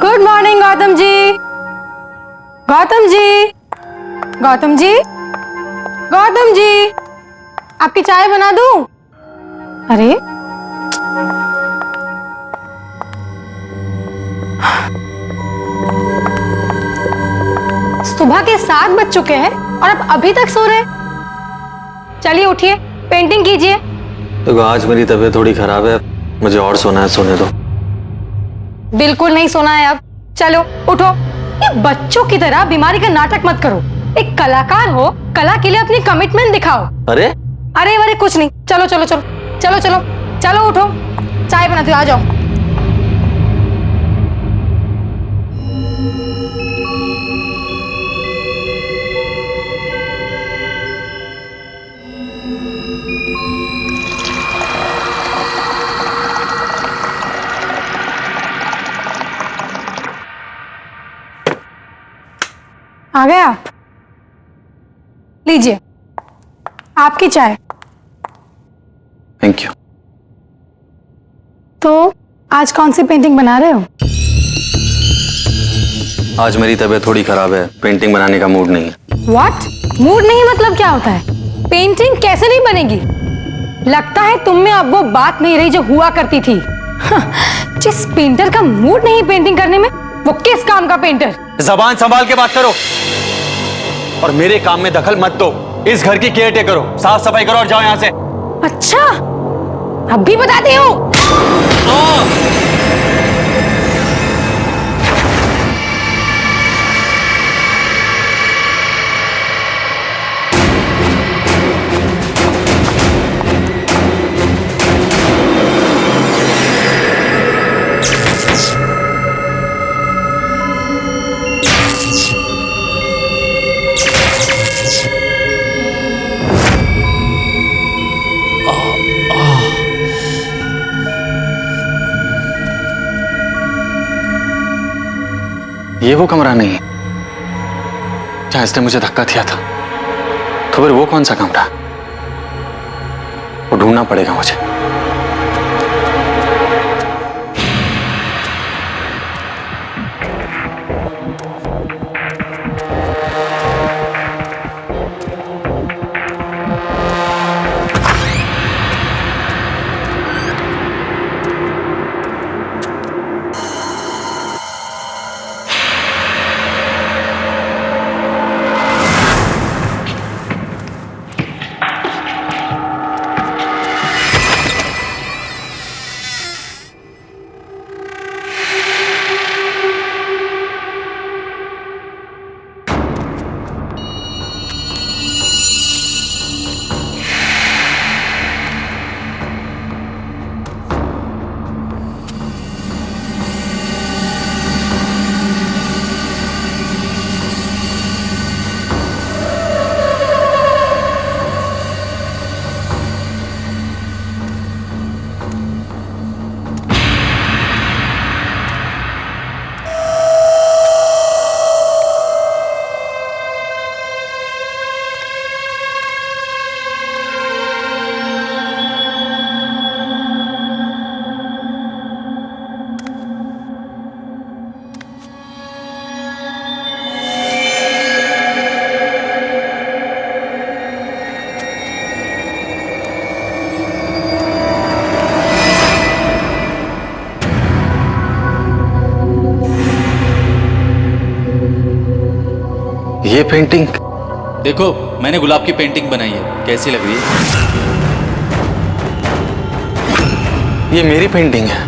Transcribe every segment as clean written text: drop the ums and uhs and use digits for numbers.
Good morning Gautam ji. Gautam ji, Gautam ji, Gautam ji, आपकी चाय बना दूं? अरे सुबह के 7 बज चुके हैं और आप अभी तक सो रहे हैं। चलिए उठिए, पेंटिंग कीजिए। तो आज मेरी तबीयत थोड़ी खराब है, मुझे और सोना है, सोने दो। बिल्कुल नहीं सोना है अब। चलो उठो। ये बच्चों की तरह बीमारी का नाटक मत करो। एक कलाकार हो, कला के लिए अपनी कमिटमेंट दिखाओ। अरे अरे अरे कुछ नहीं, चलो चलो चलो चलो चलो चलो उठो, चाय बनाती हूँ, आ जाओ। आ गए आप? लीजिए आपकी चाय। Thank you. तो आज कौन सी पेंटिंग बना रहे हो? आज मेरी तबीयत थोड़ी खराब है, पेंटिंग बनाने का मूड नहीं है। व्हाट? मूड नहीं मतलब क्या होता है? पेंटिंग कैसे नहीं बनेगी? लगता है तुम में अब वो बात नहीं रही जो हुआ करती थी। जिस पेंटर का मूड नहीं पेंटिंग करने में, वो किस काम का पेंटर? जबान संभाल के बात करो और मेरे काम में दखल मत दो। इस घर की केयर टेकर करो, साफ सफाई करो और जाओ यहाँ से। अच्छा, अब भी बताती हूँ। ये वो कमरा नहीं है जहां इसने मुझे धक्का दिया था। तो फिर वो कौन सा कमरा? वो ढूंढना पड़ेगा मुझे। ये पेंटिंग देखो, मैंने गुलाब की पेंटिंग बनाई है, कैसी लग रही है? ये मेरी पेंटिंग है।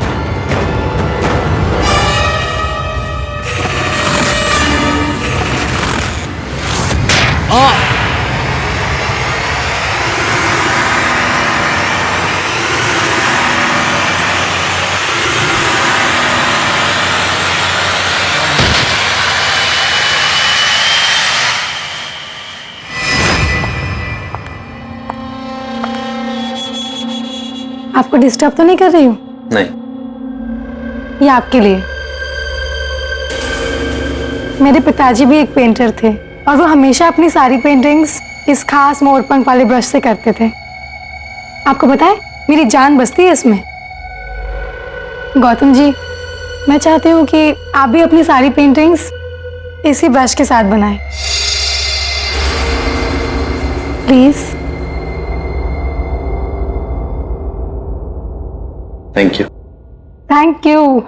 आपको डिस्टर्ब तो नहीं कर रही हूँ? नहीं। ये आपके लिए। मेरे पिताजी भी एक पेंटर थे और वो हमेशा अपनी सारी पेंटिंग्स इस खास मोरपंख वाले ब्रश से करते थे। आपको पता है, मेरी जान बसती है इसमें। गौतम जी, मैं चाहती हूँ कि आप भी अपनी सारी पेंटिंग्स इसी ब्रश के साथ बनाएं। Please. Thank you. Thank you.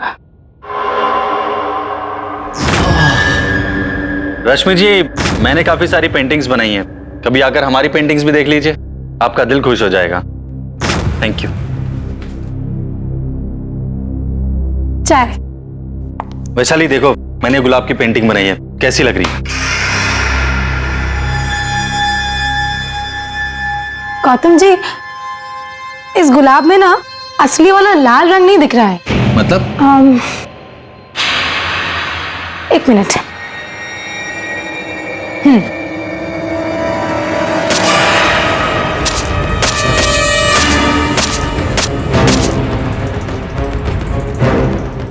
Rashmi ji, मैंने काफी सारी पेंटिंग्स बनाई हैं, कभी आकर हमारी पेंटिंग्स भी देख लीजिए, आपका दिल खुश हो जाएगा। Thank you. चाय। वैशाली देखो, मैंने गुलाब की पेंटिंग बनाई है, कैसी लग रही है? गौतम जी, इस गुलाब में ना असली वाला लाल रंग नहीं दिख रहा है। मतलब? एक मिनट।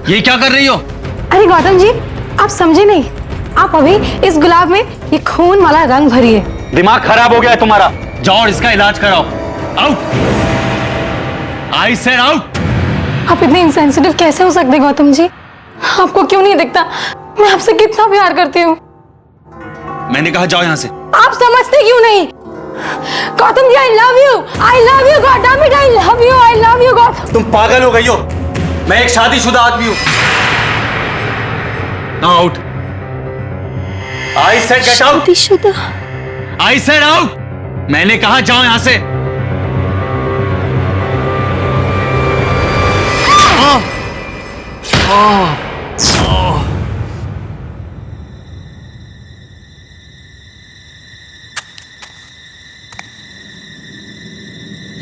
ये क्या कर रही हो? अरे गौतम जी, आप समझे नहीं। आप अभी इस गुलाब में ये खून वाला रंग भरिए। दिमाग खराब हो गया है तुम्हारा, जाओ और इसका इलाज कराओ। आउट। I said out. आप इतने इंसेंसिटिव कैसे हो सकते गौतम जी? आपको क्यों नहीं दिखता मैं आपसे कितना प्यार करती हूँ? मैंने कहा जाओ यहां से। आप समझते क्यों नहीं? Gautam ji, I love you God damn it, I love you God. तुम पागल हो गई हो? मैं एक शादीशुदा आदमी हूं। Now out. I said get out. शादीशुदा? I said out. मैंने कहा जाओ यहां से।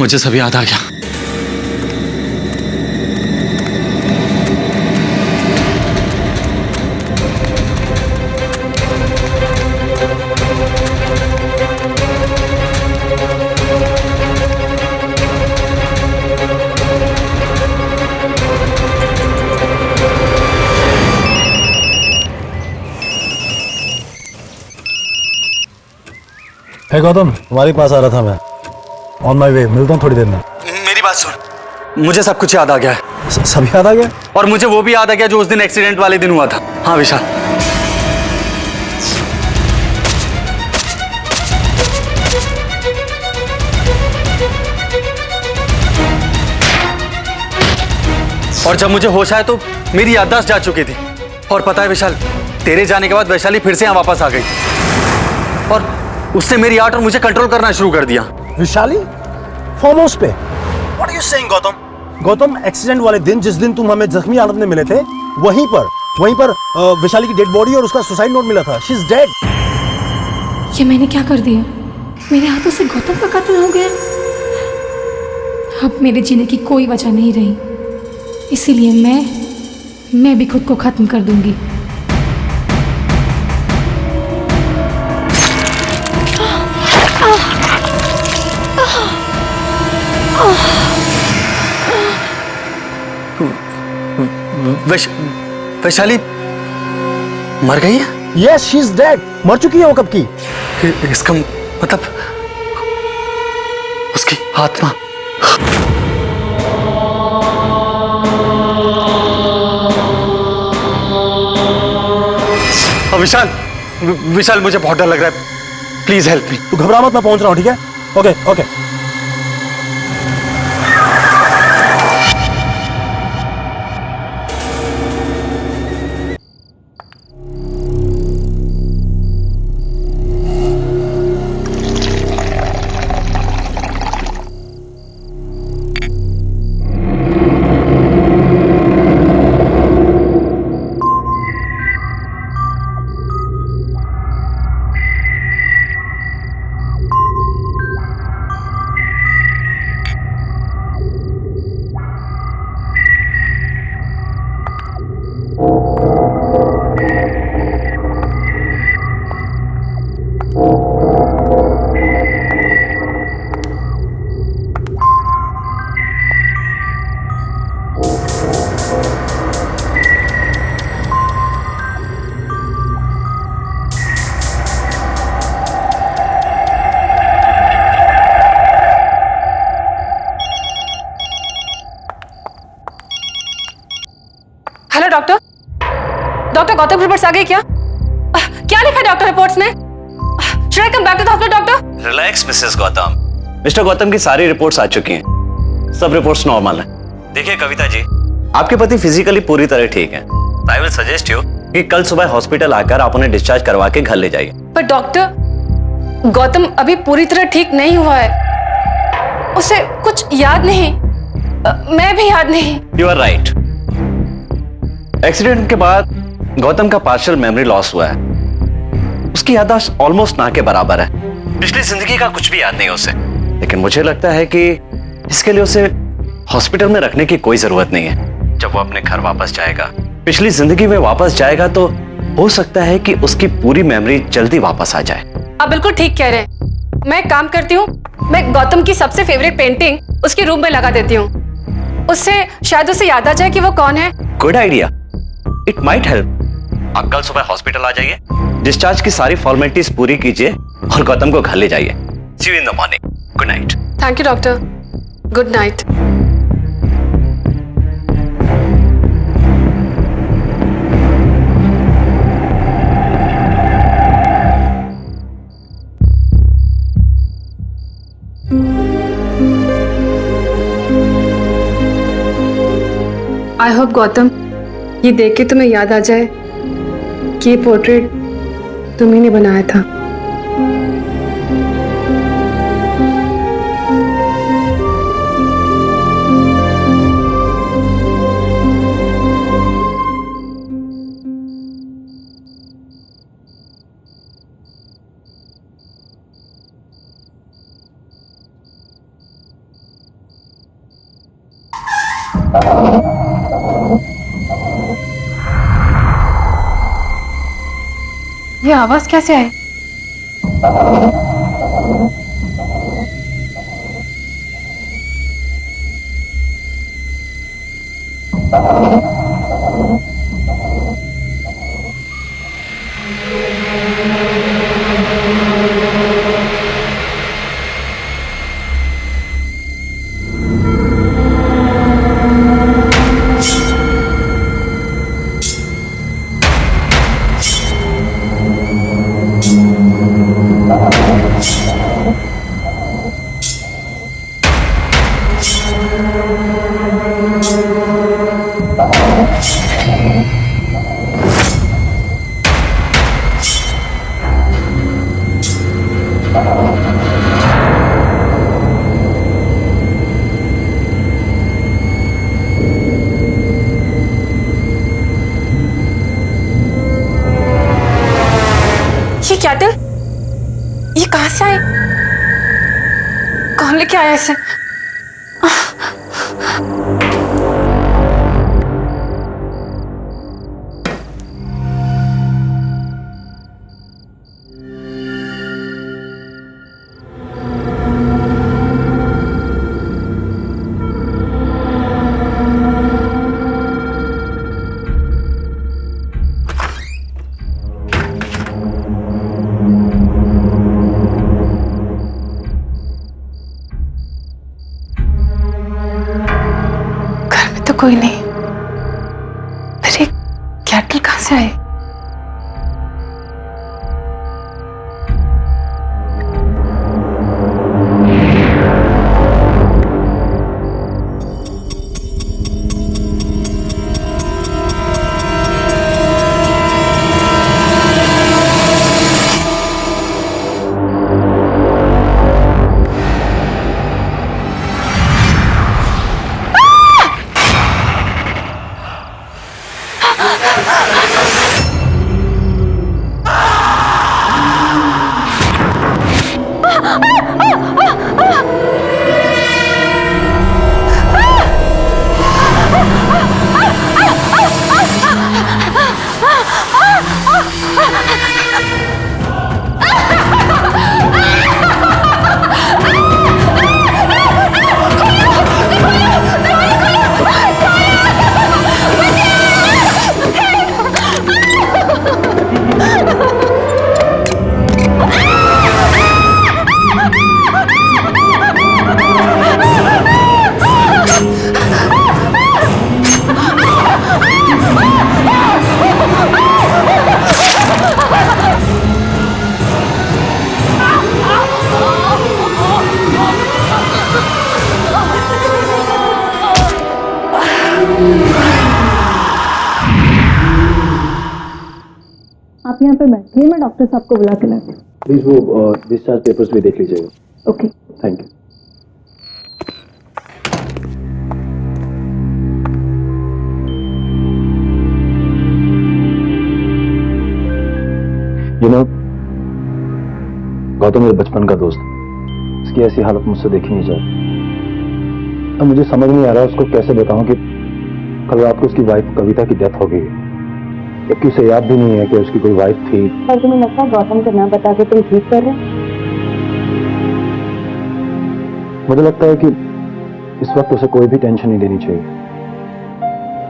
मुझे सब याद आ गया। हे गौतम, तुम्हारे पास आ रहा था मैं। ऑन माई वे, मिलता हूँ थोड़ी देर में। मेरी बात सुन, मुझे सब कुछ याद आ गया है। सब याद आ गया? और मुझे वो भी याद आ गया जो उस दिन एक्सीडेंट वाले दिन हुआ था। हाँ विशाल, और जब मुझे होश आया तो मेरी याददाश्त जा चुकी थी। और पता है विशाल, तेरे जाने के बाद वैशाली फिर से यहाँ वापस आ गई और उसने मेरी आर्ट और मुझे कंट्रोल करना शुरू कर दिया। विशाली फार्म हाउस पे? What are you saying Gautam? Gautam, accident वाले दिन, जिस दिन तुम हमें जख्मी हालत में मिले थे, वहीं पर विशाली की डेड बॉडी और उसका सुसाइड नोट मिला था। She is dead. ये मैंने क्या कर दिया? मेरे हाथों से गौतम का कत्ल हो गया। अब मेरे जीने की कोई वजह नहीं रही, इसीलिए मैं भी खुद को खत्म कर दूंगी। वैशाली मर गई है? Yes, she is dead. मर चुकी है वो कब की। इसका मतलब उसकी आत्मा। विशाल, विशाल मुझे बहुत डर लग रहा है, प्लीज हेल्प मी। तू घबरा मत, मैं पहुंच रहा हूँ, ठीक है? Okay okay. Hello doctor. Doctor Gautam reports आ गई क्या? क्या लिखा है डॉक्टर रिपोर्ट्स में? Should I come back to the hospital doctor? Relax Mrs Gautam. Mr Gautam की सारी रिपोर्ट्स आ चुकी हैं, सब रिपोर्ट्स नॉर्मल हैं। देखिए कविता जी, आपके पति फिजिकली पूरी तरह ठीक हैं। आई विल सजेस्ट यू कि कल सुबह हॉस्पिटल आकर आप उन्हें डिस्चार्ज करवा के घर ले जाइए। पर डॉक्टर गौतम अभी पूरी तरह ठीक नहीं हुआ है, उसे कुछ याद नहीं, मैं भी याद नहीं। You are right. एक्सीडेंट के बाद गौतम का पार्शियल मेमोरी लॉस हुआ है। उसकी याददाश्त ऑलमोस्ट ना के बराबर है। पिछली जिंदगी का कुछ भी याद नहीं उसे। लेकिन मुझे लगता है कि इसके लिए उसे हॉस्पिटल में रखने की कोई जरूरत नहीं है। जब वो अपने घर वापस जाएगा, पिछली जिंदगी में वापस जाएगा, तो हो सकता है कि उसकी पूरी मेमोरी जल्दी वापस आ जाए। आप बिल्कुल ठीक कह रहे हैं। मैं एक काम करती हूँ, मैं गौतम की सबसे फेवरेट पेंटिंग उसके रूम में लगा देती हूँ। उससे शायद उसे याद आ जाए कि वो कौन है। Good idea, it might help. आप कल सुबह हॉस्पिटल आ जाइए, डिस्चार्ज की सारी फॉर्मेलिटीज पूरी कीजिए और गौतम को घर ले जाइए। See you in the morning. Good night. Thank you doctor. Good night. I hope Gautam ये देख के तुम्हें याद आ जाए कि ये पोर्ट्रेट तुम्ही ने बनाया था। ये आवाज कैसे आई? ये कैटल, ये कहां से आए? कौन लेके आया इसे? कोई नहीं, फिर ये कैटल कहां से आए? आप यहाँ पे बैठिए, मैं डॉक्टर साहब को बुला के लाती हूँ। प्लीज वो डिस्चार्ज पेपर्स भी देख लीजिएगा। Okay. Thank you. You know, Gautam मेरे बचपन का दोस्त है। इसकी ऐसी हालत मुझसे देखी नहीं जाती। अब मुझे समझ नहीं आ रहा उसको कैसे बताऊं कि कल रात को उसकी वाइफ कविता की डेथ हो गई है, जबकि उसे याद भी नहीं है कि उसकी कोई वाइफ थी। पर तुम्हें लगता है गौतम को ना बता के तुम ठीक कर रहे हो? मुझे लगता है कि इस वक्त उसे कोई भी टेंशन नहीं लेनी चाहिए।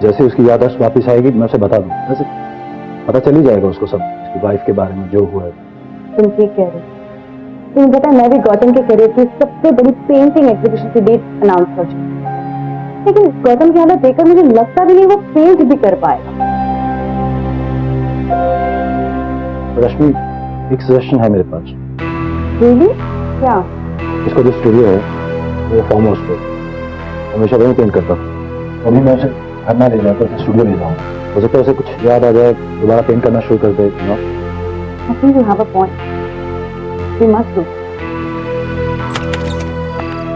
जैसे उसकी याददाश्त वापस आएगी मैं उसे बता दूं, वैसे पता चल ही जाएगा उसको सब उसकी वाइफ के बारे में जो हुआ है। तुम ठीक कह रहे हो। तुम्हें पता है मैं भी गौतम के करियर की सबसे बड़ी पेंटिंग एग्जीबिशन की डेट अनाउंस कर चुकी हूँ, लेकिन गौतम की हालत देखकर मुझे लगता भी नहीं वो पेंट भी कर पाएगा। रश्मि, एक सजेशन है मेरे पास। रियली? क्या? इसका जो स्टूडियो है वो फार्म हाउस पे, हमेशा वहीं पेंट करता था। अभी मैं उसे घर ना ले जाकर उसे स्टूडियो ले जाऊंगा। हो सकता है उसे कुछ याद आ जाए, दोबारा पेंट करना शुरू कर दे। I think you have a point. We must do.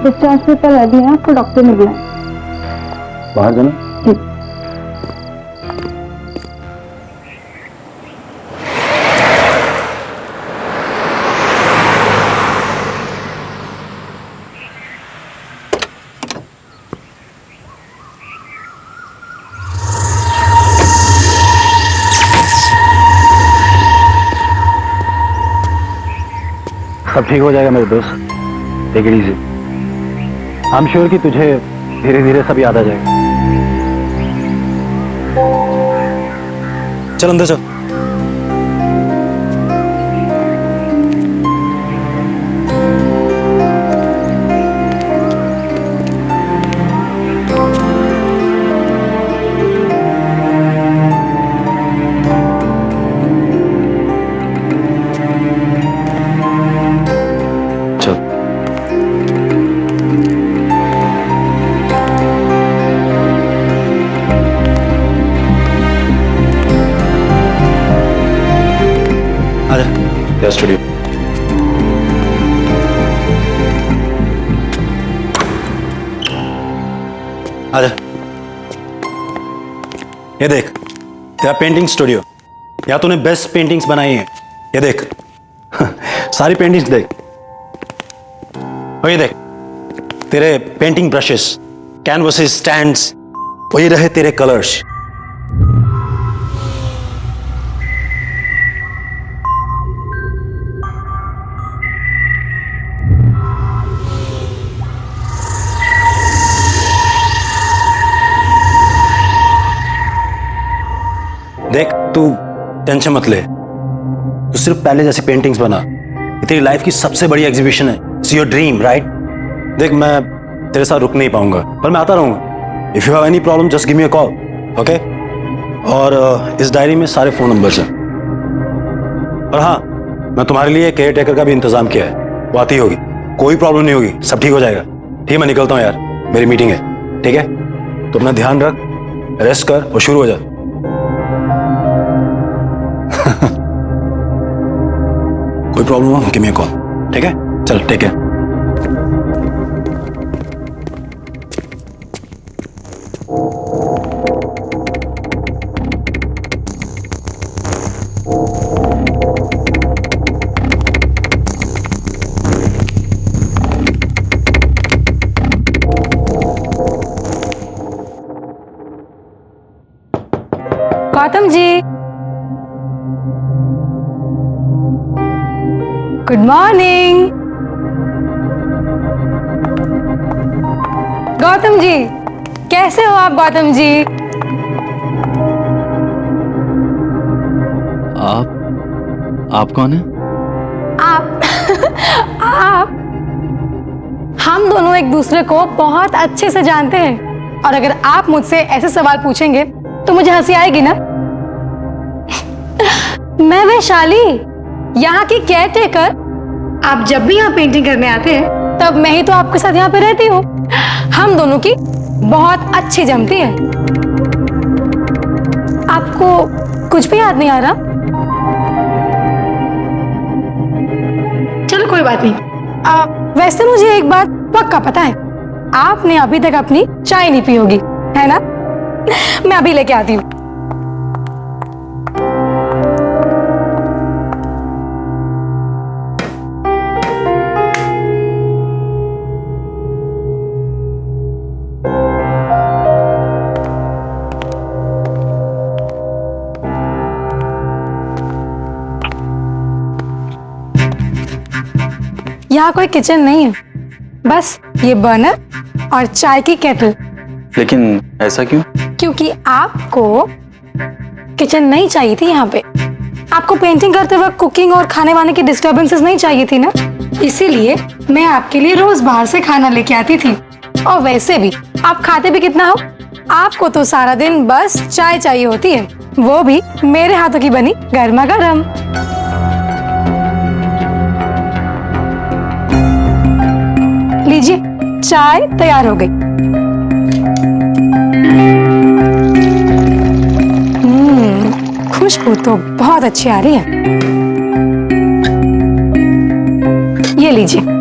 Discharge paper ready है, आपको डॉक्टर ने बुलाया। बाहर जाना? जी। सब ठीक हो जाएगा मेरे दोस्त, take it easy. I am sure कि तुझे धीरे धीरे सब याद आ जाएगा। चल अंदर चल। स्टूडियो आजा। ये देख तेरा पेंटिंग स्टूडियो, या तूने बेस्ट पेंटिंग्स बनाई हैं। ये देख सारी पेंटिंग्स देख, और ये देख तेरे पेंटिंग ब्रशेस, कैनवसेस, स्टैंड्स, वही रहे तेरे कलर्स। देख तू टेंशन मत ले, तू सिर्फ पहले जैसी पेंटिंग्स बना। ये तेरी लाइफ की सबसे बड़ी एग्जीबिशन है। It's your dream, right? देख मैं तेरे साथ रुक नहीं पाऊंगा, पर मैं आता रहूंगा। If you have any problem just give me a call, okay? और इस डायरी में सारे फोन नंबर्स हैं। और हाँ, मैं तुम्हारे लिए केयर टेकर का भी इंतजाम किया है, वो आती होगी। कोई प्रॉब्लम नहीं होगी, सब ठीक हो जाएगा। ठीक है, मैं निकलता हूँ यार, मेरी मीटिंग है। ठीक है, तो अपना ध्यान रख, रेस्ट कर और शुरू हो जा। कोई प्रॉब्लम हो गिव मी अ कॉल, ठीक है? चल take care. Gautam ji, good morning. Gautam ji, कैसे हो आप गौतम जी? आप कौन है? आप हम दोनों एक दूसरे को बहुत अच्छे से जानते हैं, और अगर आप मुझसे ऐसे सवाल पूछेंगे तो मुझे हंसी आएगी ना। मैं वैशाली, यहाँ की केयर टेकर। आप जब भी यहाँ पेंटिंग करने आते हैं तब मैं ही तो आपके साथ यहाँ पे रहती हूँ। हम दोनों की बहुत अच्छी जमती है। आपको कुछ भी याद नहीं आ रहा? चलो कोई बात नहीं। वैसे मुझे एक बात पक्का पता है, आपने अभी तक अपनी चाय नहीं पी होगी, है ना? मैं अभी लेके आती हूँ। यहाँ कोई किचन नहीं है, बस ये बर्नर और चाय की केटल। लेकिन ऐसा क्यों? क्योंकि आपको किचन नहीं चाहिए थी यहाँ पे। आपको पेंटिंग करते वक्त कुकिंग और खाने वाने की डिस्टरबेंसेस नहीं चाहिए थी ना, इसीलिए मैं आपके लिए रोज बाहर से खाना लेके आती थी। और वैसे भी आप खाते भी कितना हो, आपको तो सारा दिन बस चाय चाहिए होती है, वो भी मेरे हाथों की बनी गर्मा गर्म। लीजिए, चाय तैयार हो गई। खुशबू तो बहुत अच्छी आ रही है। ये लीजिए।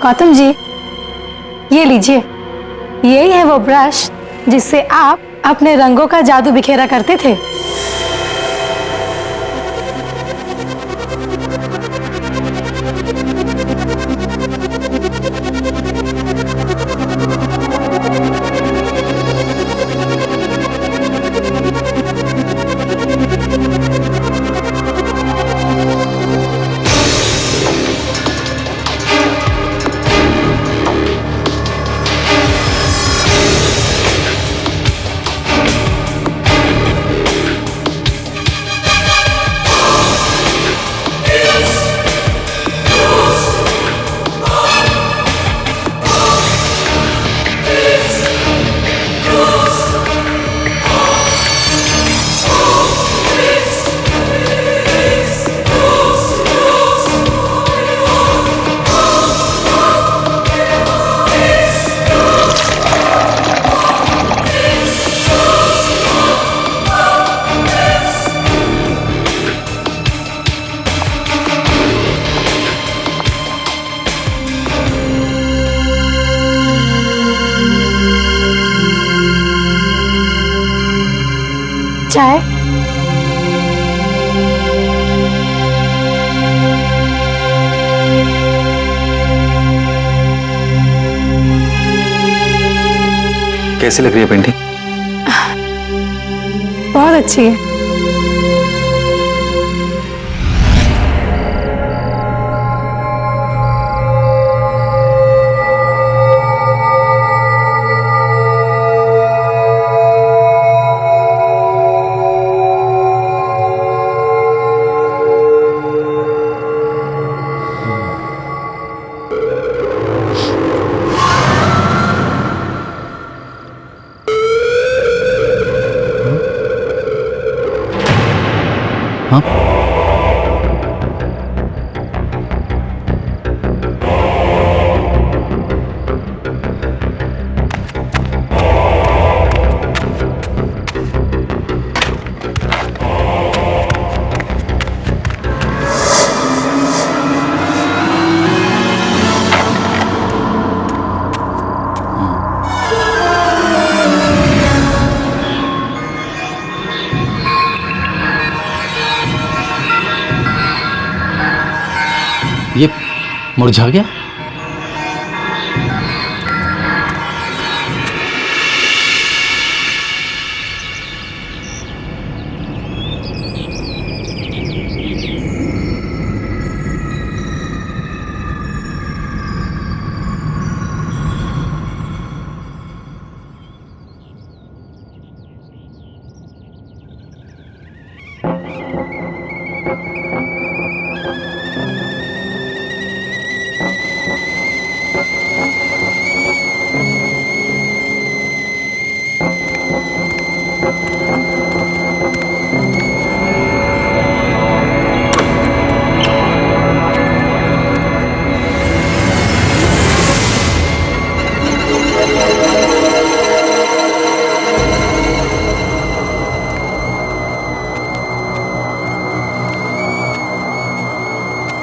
गौतम जी, ये लीजिए। यही है वो ब्रश जिससे आप अपने रंगों का जादू बिखेरा करते थे। चाय? कैसी लग रही है पेंटिंग? बहुत अच्छी है। ये मुरझा गया?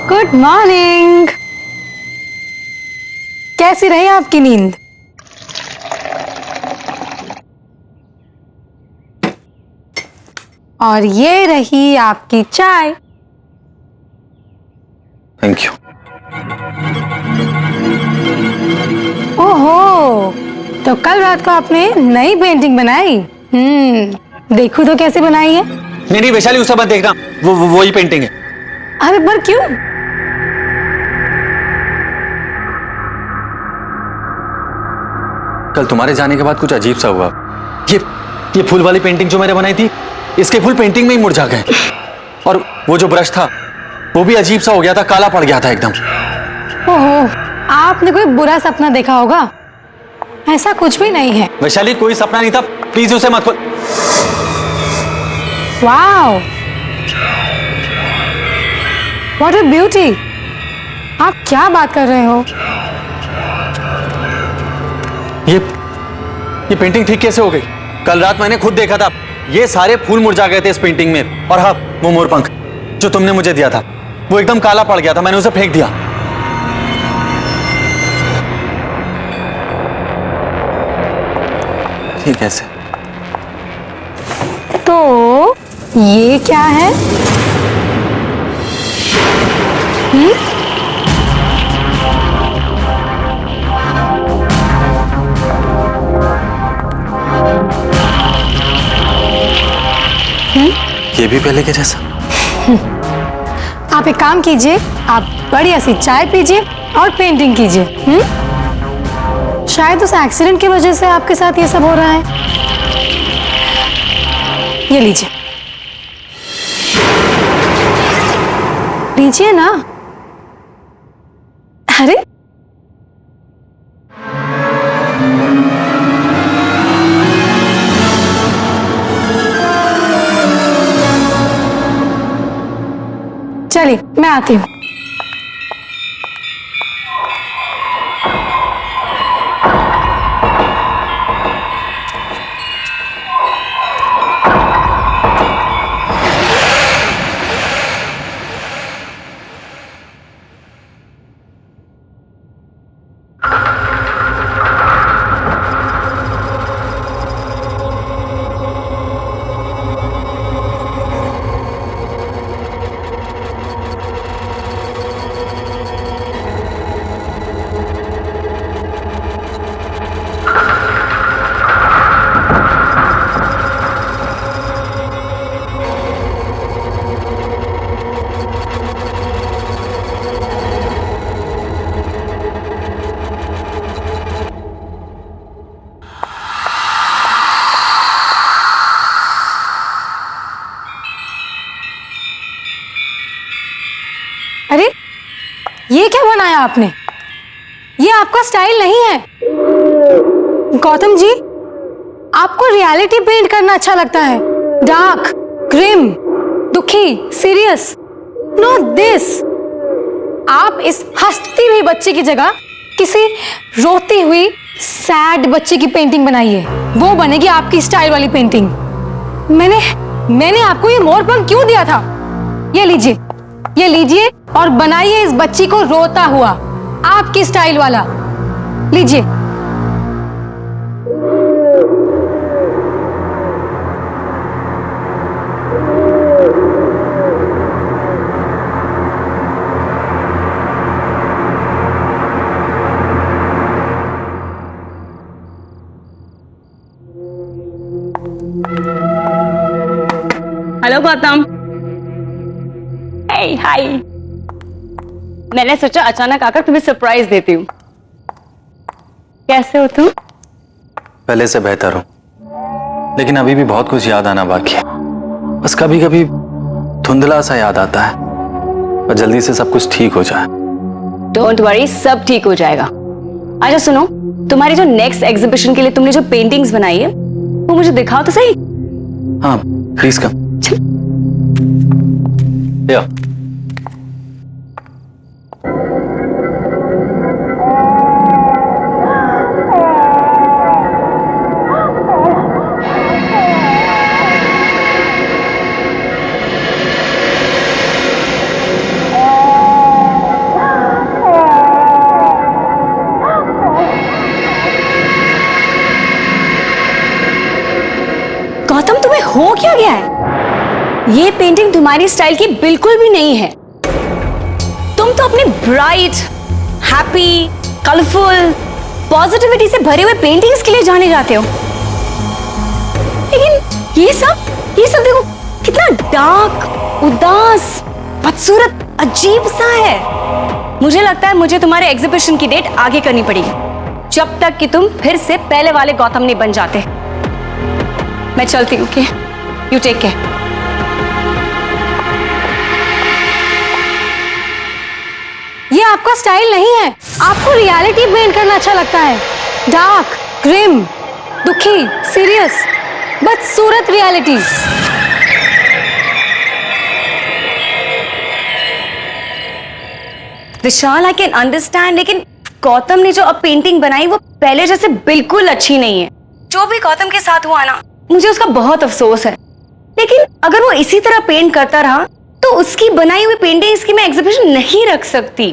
Good morning. कैसी रही आपकी नींद? और ये रही आपकी चाय। Thank you. ओहो, तो कल रात को आपने नई पेंटिंग बनाई? देखो तो कैसे बनाई है। नहीं नहीं वैशाली, उसे मत देखना, वही पेंटिंग है। अरे पर क्यों? कल तुम्हारे जाने के बाद कुछ अजीब सा हुआ। ये फूल वाली पेंटिंग जो मैंने बनाई थी, इसके फूल पेंटिंग में ही मुरझा गए। और वो जो ब्रश था वो भी अजीब सा हो गया था, काला पड़ गया था एकदम। ओहो, आपने कोई बुरा सपना देखा होगा। ऐसा कुछ भी नहीं है। वैशाली कोई सपना नहीं था, प्लीज उसे मत खोल। Wow, what a beauty. आप क्या बात कर रहे हो? ये पेंटिंग ठीक कैसे हो गई? कल रात मैंने खुद देखा था, ये सारे फूल मुरझा गए थे इस पेंटिंग में। और हाँ, वो मोरपंख जो तुमने मुझे दिया था वो एकदम काला पड़ गया था, मैंने उसे फेंक दिया। ये कैसे? तो ये क्या है? ये भी पहले के जैसा। आप एक काम कीजिए, आप बढ़िया सी चाय पीजिए और पेंटिंग कीजिए। शायद उस एक्सीडेंट की वजह से आपके साथ ये सब हो रहा है। ये लीजिए, लीजिए ना। अरे चलिए, मैं आती हूँ। अरे ये क्या बनाया आपने? ये आपका स्टाइल नहीं है। गौतम जी, आपको रियलिटी पेंट करना अच्छा लगता है। डार्क, ग्रिम, दुखी, सीरियस। No this. आप इस हंसती हुई बच्ची की जगह किसी रोती हुई सैड बच्ची की पेंटिंग बनाइए। वो बनेगी आपकी स्टाइल वाली पेंटिंग। मैंने आपको ये मोरपंख क्यों दिया था? ये लीजिए, ये लीजिए और बनाइए इस बच्ची को रोता हुआ, आपकी स्टाइल वाला। लीजिए। हेलो गौतम। हाय। मैंने सोचा अचानक आकर तुम्हें सरप्राइज देती हूँ। कैसे हो तुम? पहले से बेहतर हूं, लेकिन अभी भी बहुत कुछ याद आना बाकी है। बस कभी कभी धुंधला सा याद आता है, और जल्दी से सब कुछ ठीक हो जाए। डोंट वरी, सब ठीक हो जाएगा। अच्छा सुनो, तुम्हारी जो नेक्स्ट एग्जीबिशन के लिए तुमने जो पेंटिंग्स बनाई है वो मुझे दिखाओ तो सही। हाँ प्लीज कम। या गौतम, तुम्हें हो क्या गया है? ये पेंटिंग तुम्हारी स्टाइल की बिल्कुल भी नहीं है। तुम तो अपनी ब्राइट, हैप्पी, कलरफुल, पॉजिटिविटी से भरे हुए पेंटिंग्स के लिए जाने जाते हो, लेकिन ये सब देखो कितना डार्क, उदास, बदसूरत, अजीब सा है। मुझे लगता है मुझे तुम्हारे एग्जीबिशन की डेट आगे करनी पड़ेगी, जब तक कि तुम फिर से पहले वाले गौतम नहीं बन जाते। मैं चलती हूँ, ओके? You take care. ये आपका स्टाइल नहीं है। आपको रियलिटी पेंट करना अच्छा लगता है। डार्क, ग्रिम, दुखी, सीरियस, बदसूरत reality. Vishal, I can understand, लेकिन गौतम ने जो अब पेंटिंग बनाई वो पहले जैसे बिल्कुल अच्छी नहीं है। जो भी गौतम के साथ हुआ ना, मुझे उसका बहुत अफसोस है। लेकिन अगर वो इसी तरह पेंट करता रहा तो उसकी बनाई हुई पेंटिंग्स की मैं एग्जीबिशन नहीं रख सकती।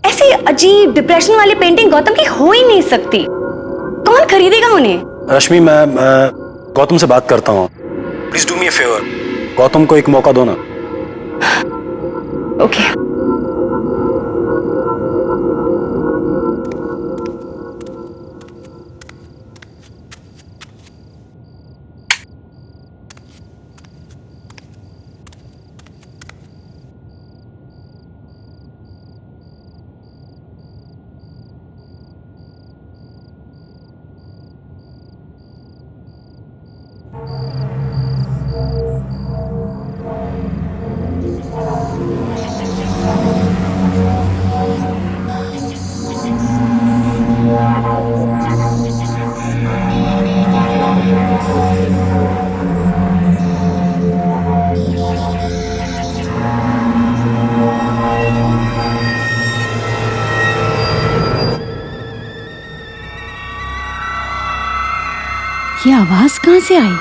ऐसी अजीब डिप्रेशन वाली पेंटिंग गौतम की हो ही नहीं सकती। कौन खरीदेगा उन्हें? रश्मि, मैं गौतम से बात करता हूँ। Please do me a favour, Gautam को एक मौका दो ना। ओके। ये आवाज कहां से आई?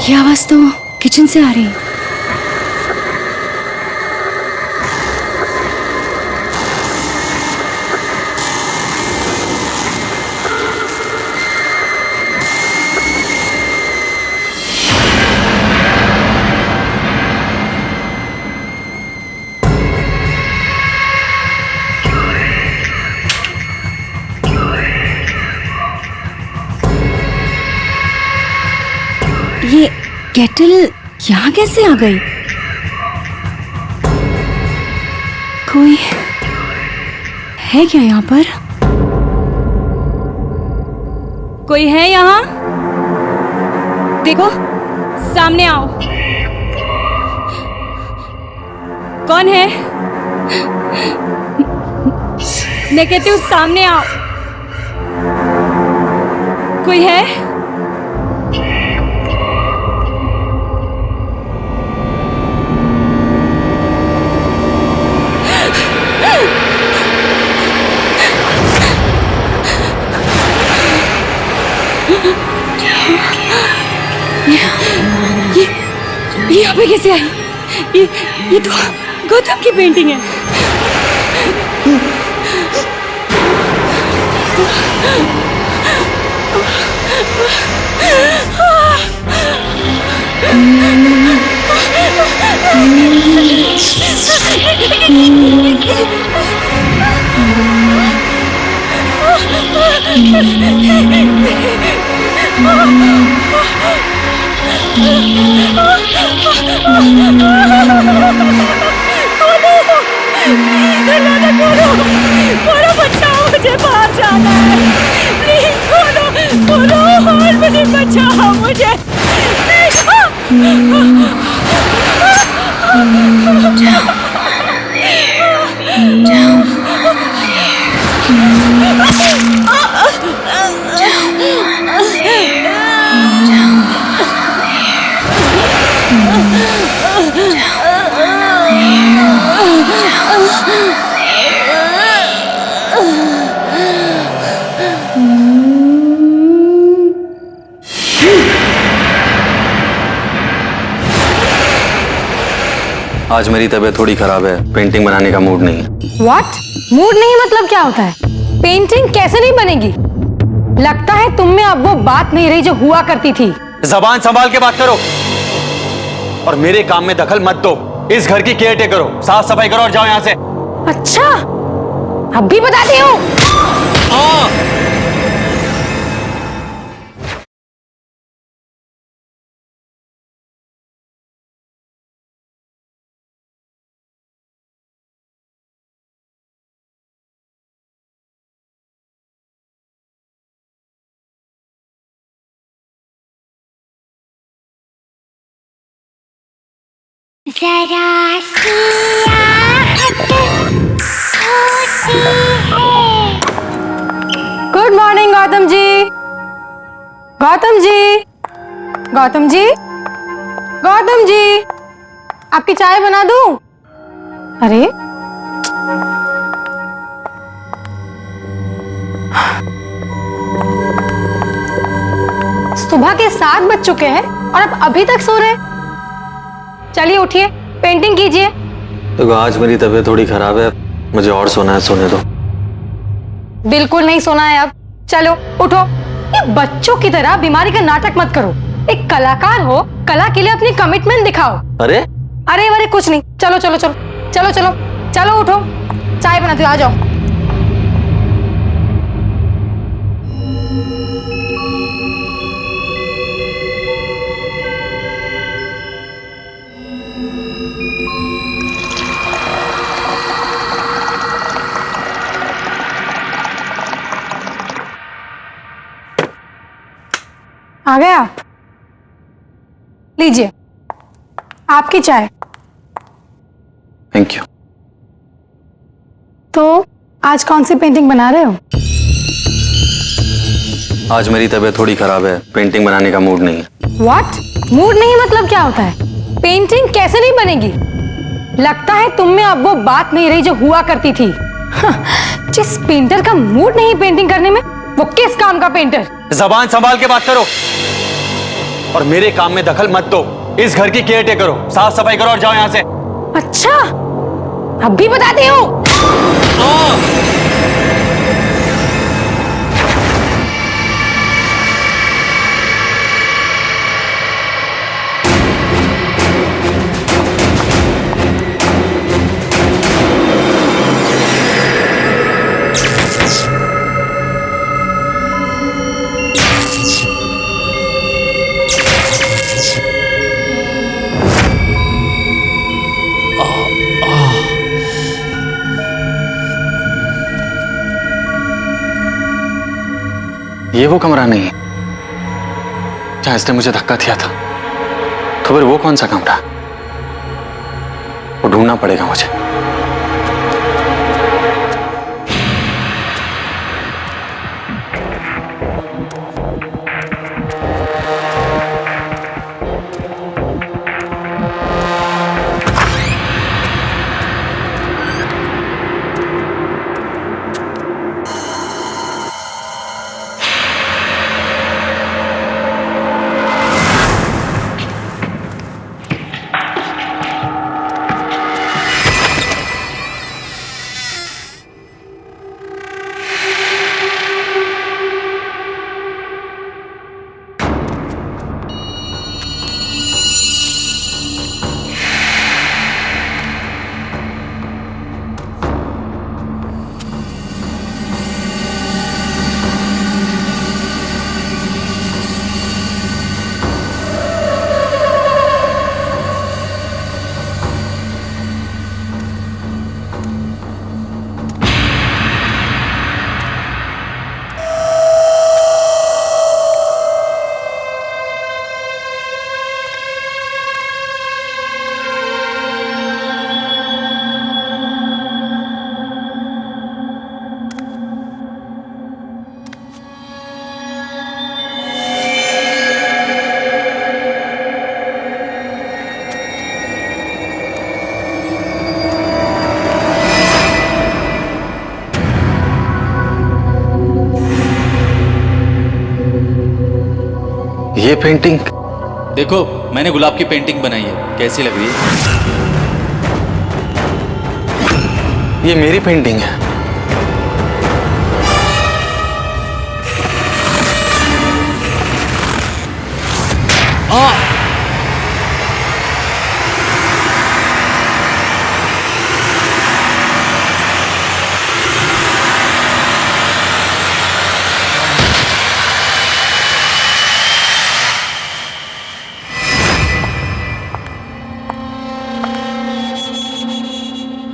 ये आवाज तो किचन से आ रही है। ये केटल यहाँ कैसे आ गई? कोई है क्या यहाँ पर? कोई है यहाँ? देखो, सामने आओ। कौन है? मैं कहती हूँ सामने आओ। कोई है? ये यहाँ पे कैसे आई? ये तो गौतम की पेंटिंग है। खोलो, बचाओ, मुझे बाहर जाना है। प्लीज खोलो, और मुझे बचाओ, मुझे आज मेरी तबीयत थोड़ी खराब है, पेंटिंग बनाने का मूड नहीं है। व्हाट? मूड नहीं मतलब क्या होता है? पेंटिंग कैसे नहीं बनेगी? लगता है तुम में अब वो बात नहीं रही जो हुआ करती थी। जबान संभाल के बात करो और मेरे काम में दखल मत दो। इस घर की केयर टेकर करो, साफ सफाई करो और जाओ यहाँ से। अच्छा, अब भी बताती हूँ। जरा सी आहट होती है। Good morning Gautam ji. गौतम जी, गौतम जी, गौतम जी, आपकी चाय बना दूं? अरे सुबह के 7 बज चुके हैं और अब अभी तक सो रहे हैं। चलिए उठिए, पेंटिंग कीजिए। तो आज मेरी तबीयत थोड़ी खराब है, मुझे और सोना है, सोने दो। बिल्कुल नहीं सोना है अब। चलो उठो। ये बच्चों की तरह बीमारी का नाटक मत करो। एक कलाकार हो, कला के लिए अपनी कमिटमेंट दिखाओ। अरे अरे कुछ नहीं। चलो चलो चलो चलो चलो चलो उठो, चाय बनाती हूँ, आ जाओ। आ गए आप? लीजिए आपकी चाय। Thank you. तो आज कौन सी पेंटिंग बना रहे हो? आज मेरी तबीयत थोड़ी खराब है, पेंटिंग बनाने का मूड नहीं है। व्हाट? मूड नहीं मतलब क्या होता है? पेंटिंग कैसे नहीं बनेगी? लगता है तुम में अब वो बात नहीं रही जो हुआ करती थी। जिस पेंटर का मूड नहीं पेंटिंग करने में, वो किस काम का पेंटर? जबान संभाल के बात करो और मेरे काम में दखल मत दो। इस घर की केयर टेकर करो, साफ सफाई करो और जाओ यहाँ से। अच्छा, अब भी बताती हूँ। ये वो कमरा नहीं है जहां इसने मुझे धक्का दिया था। तो फिर वो कौन सा कमरा? वो ढूंढना पड़ेगा मुझे। ये पेंटिंग देखो मैंने गुलाब की पेंटिंग बनाई है, कैसी लग रही है? ये मेरी पेंटिंग है।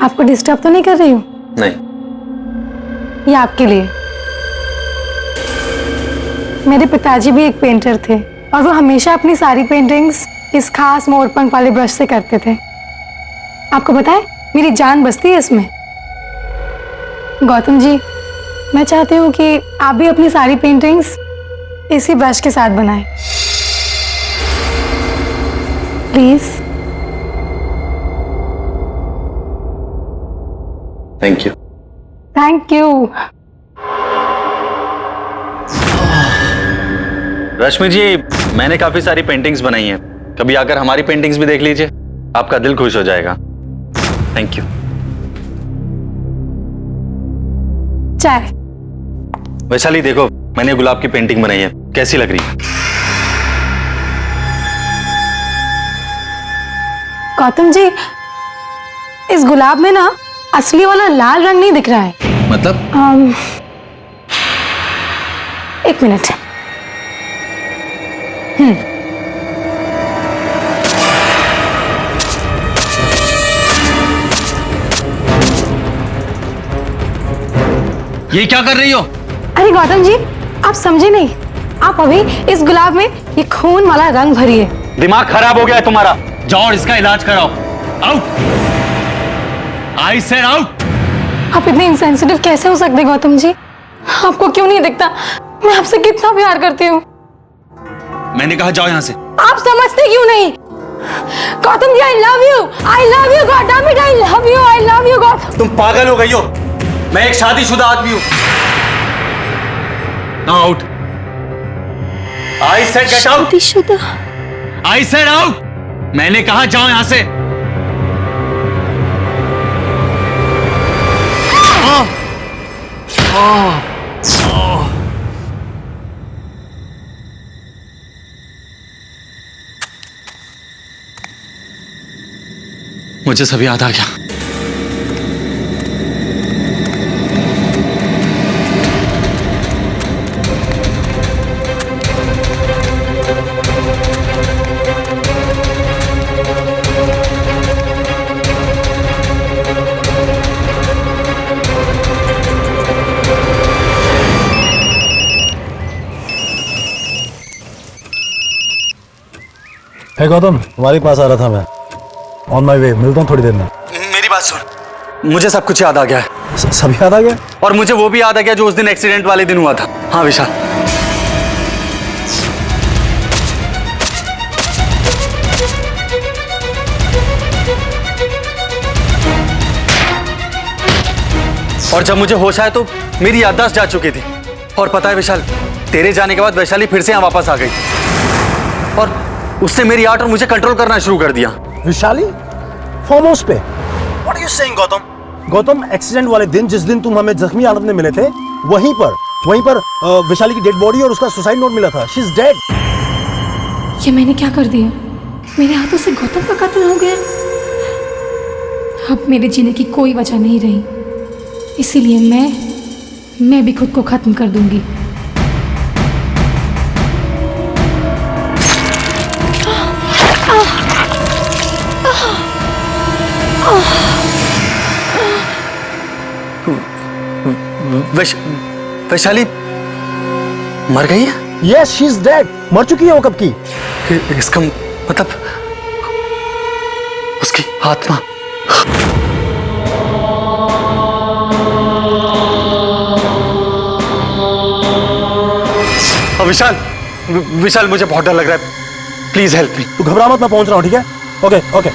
आपको डिस्टर्ब तो नहीं कर रही हूँ? नहीं। ये आपके लिए। मेरे पिताजी भी एक पेंटर थे और वो हमेशा अपनी सारी पेंटिंग्स इस खास मोरपंख वाले ब्रश से करते थे। आपको पता है मेरी जान बसती है इसमें। गौतम जी, मैं चाहती हूँ कि आप भी अपनी सारी पेंटिंग्स इसी ब्रश के साथ बनाएं। Please. Thank you. Thank you. Rashmi ji, मैंने काफी सारी पेंटिंग्स बनाई हैं, कभी आकर हमारी पेंटिंग्स भी देख लीजिए, आपका दिल खुश हो जाएगा। Thank you. चाय। वैशाली देखो, मैंने गुलाब की पेंटिंग बनाई है, कैसी लग रही है? गौतम जी, इस गुलाब में ना असली वाला लाल रंग नहीं दिख रहा है। मतलब? एक मिनट। ये क्या कर रही हो? अरे गौतम जी, आप समझे नहीं। आप अभी इस गुलाब में ये खून वाला रंग भरिए। दिमाग खराब हो गया है तुम्हारा, जाओ और इसका इलाज कराओ। आउट। I said out. आप इतने इंसेंसिटिव कैसे हो सकते गौतम जी? आपको क्यों नहीं दिखता मैं आपसे कितना प्यार करती हूँ? मैंने कहा जाओ यहाँ से। आप समझते क्यों नहीं? Gautam ji, I love you Gautam, I love you Gautam. तुम पागल हो गई हो, मैं एक शादीशुदा आदमी हूँ। Out. I said get out. शादीशुदा? I said out. मैंने कहा जाओ यहाँ से। मुझे सब याद आ गया। हे गौतम, तुम्हारे पास आ रहा था मैं। ऑन माई वे, मिलता हूँ थोड़ी देर में। मेरी बात सुन, मुझे सब कुछ याद आ गया है। सब याद आ गया? और मुझे वो भी याद आ गया जो उस दिन एक्सीडेंट वाले दिन हुआ था। हाँ विशाल, और जब मुझे होश आया तो मेरी याददाश्त जा चुकी थी। और पता है विशाल, तेरे जाने के बाद वैशाली फिर से यहाँ वापस आ गई और उसने मेरी आर्ट और मुझे कंट्रोल करना शुरू कर दिया। विशाली? फार्म हाउस पे? What are you saying, Gautam? Gautam, accident वाले दिन, जिस दिन तुम हमें जख्मी हालत में मिले थे, वहीं पर वैशाली की डेड बॉडी और उसका सुसाइड नोट मिला था। She is dead. ये मैंने क्या कर दिया? मेरे हाथों से गौतम का कत्ल हो गया। अब मेरे जीने की कोई वजह नहीं रही, इसीलिए मैं भी खुद को खत्म कर दूंगी। वैशाली मर गई है? Yes, she is dead. मर चुकी है वो कब की। इसका मतलब उसकी आत्मा। विशाल, विशाल मुझे बहुत डर लग रहा है, प्लीज हेल्प मी। तू घबरा मत, मैं पहुंच रहा हूँ, ठीक है? Okay okay.